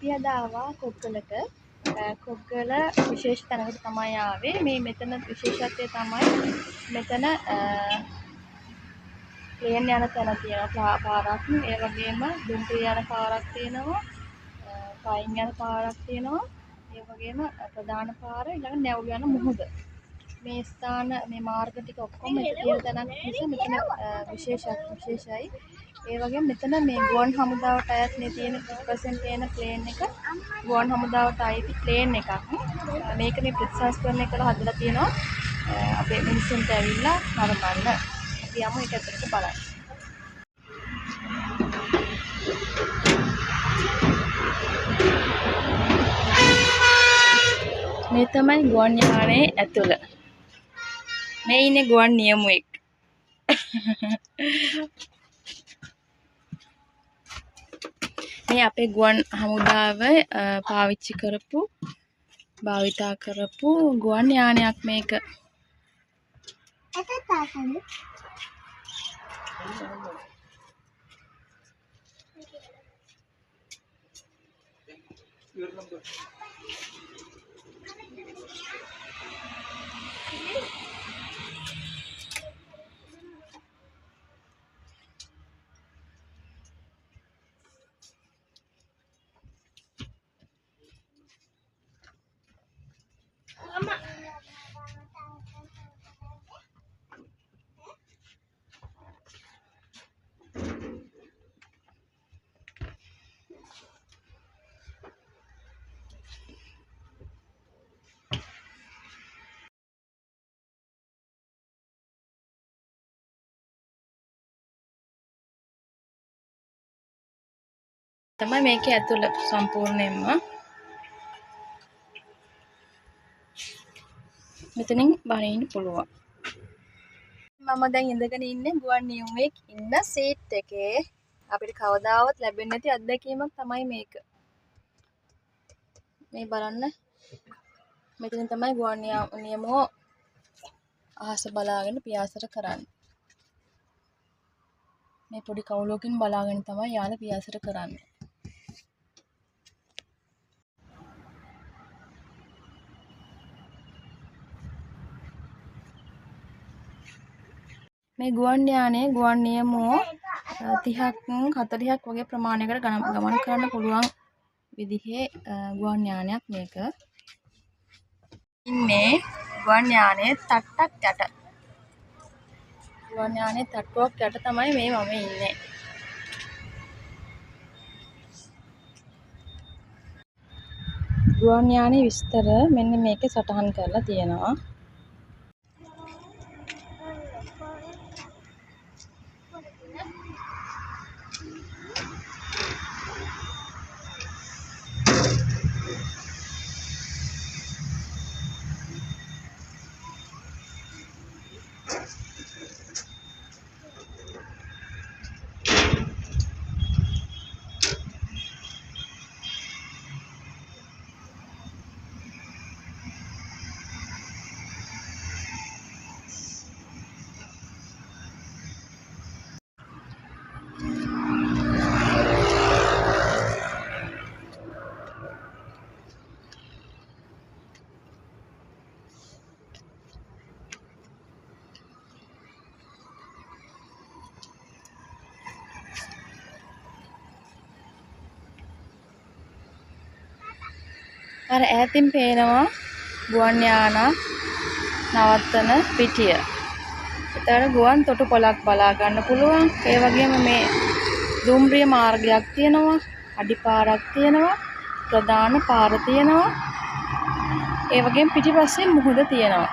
අපි අද ආවා කොග්ගලට. කොග්ගල විශේෂ තැනකට තමයි ආවේ. මේ මෙතන විශේෂත්වය තමයි මෙතන ප්ලේන් යන තැන තියෙනවා පාරක්. ඒ වගේම දුම්රිය යන පාරක් තියෙනවා. පයින් යන පාරක් තියෙනවා. ඒ වගේම ප්‍රධාන පාර ඊළඟ නැව් යන මුහුද. මේ ස්ථාන මේ මාර්ග ටික ඔක්කොම එක තියෙන තැනක් නිසා මෙතන විශේෂයි. ඒ වගේම මෙතන මේ ගුවන් හමුදාවට අයත් මේ තියෙන පිටපස්සෙන් තියෙන ප්ලේන් එක ගුවන් හමුදාවට අයිති ප්ලේන් එකක්. මේක මේ ප්‍රතිසංස්කරණය කරලා හදලා තියෙනවා. අපේ මිනිස්සුන්ට ඇවිල්ලා නරඹන්න. අපි යමු ඒක ඇතුළට බලන්න. මේ තමයි ගුවන් යානයේ ඇතුළ. මේ ඉන්නේ ගුවන් නියමුවෙක්. මේ අපේ ගුවන් හමුදාව පාවිච්චි කරපු භාවිතා කරපු ගුවන් යානයක් මේක. තමයි මේකේ ඇතුළ සම්පූර්ණයෙන්ම මෙතනින් බහින්න පුළුවන්. මම දැන් ඉඳගෙන ඉන්නේ ගුවන් නියමුවෙක් ඉන්න සීට් එකේ. අපිට කවදාවත් ලැබෙන්නේ නැති අත්දැකීමක් තමයි මේක. මේ බලන්න. මෙතන තමයි ගුවන් නියමුවෝ අහස බලාගෙන පියාසර කරන්නේ. මේ පොඩි කවුලකින් බලාගෙන තමයි යාළ පියාසර කරන්නේ. මේ ගුවන් යානයේ ගුවන් නියමුවෝ 30ක් 40ක් වගේ ප්‍රමාණයකට ගමන් කරන්න පුළුවන් විදිහේ ගුවන් යානයක් මේක. ඉන්නේ ගුවන් යානයේ තට්ටක් යට. ගුවන් යානයේ තට්ටුවක් යට තමයි මේ මම ඉන්නේ. ගුවන් යානයේ විස්තර මෙන්න මේකේ සටහන් කරලා තියෙනවා. අර ඈතින් පේනවා ගුවන් යාන නවත්තන පිටිය. එතන ගුවන් තොටුපළක් බලා ගන්න පුළුවන්. ඒ වගේම මේ දුම්රිය මාර්ගයක් තියෙනවා, අඩිපාරක් තියෙනවා, ප්‍රධාන පාර තියෙනවා. ඒ වගේම පිටිපස්සේ මුහුද තියෙනවා.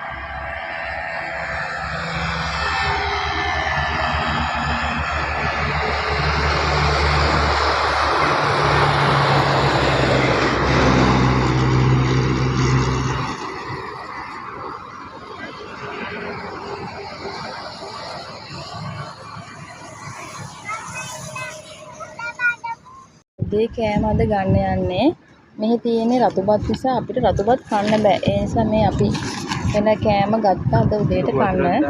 උදේ කෑම අද ගන්න යන්නේ. මෙහි තියෙන්නේ රතුපත් නිසා අපිට රතුපත් කන්න බෑ. ඒ නිසා මේ අපි වෙන කෑම ගත්තා අද උදේට කන්න.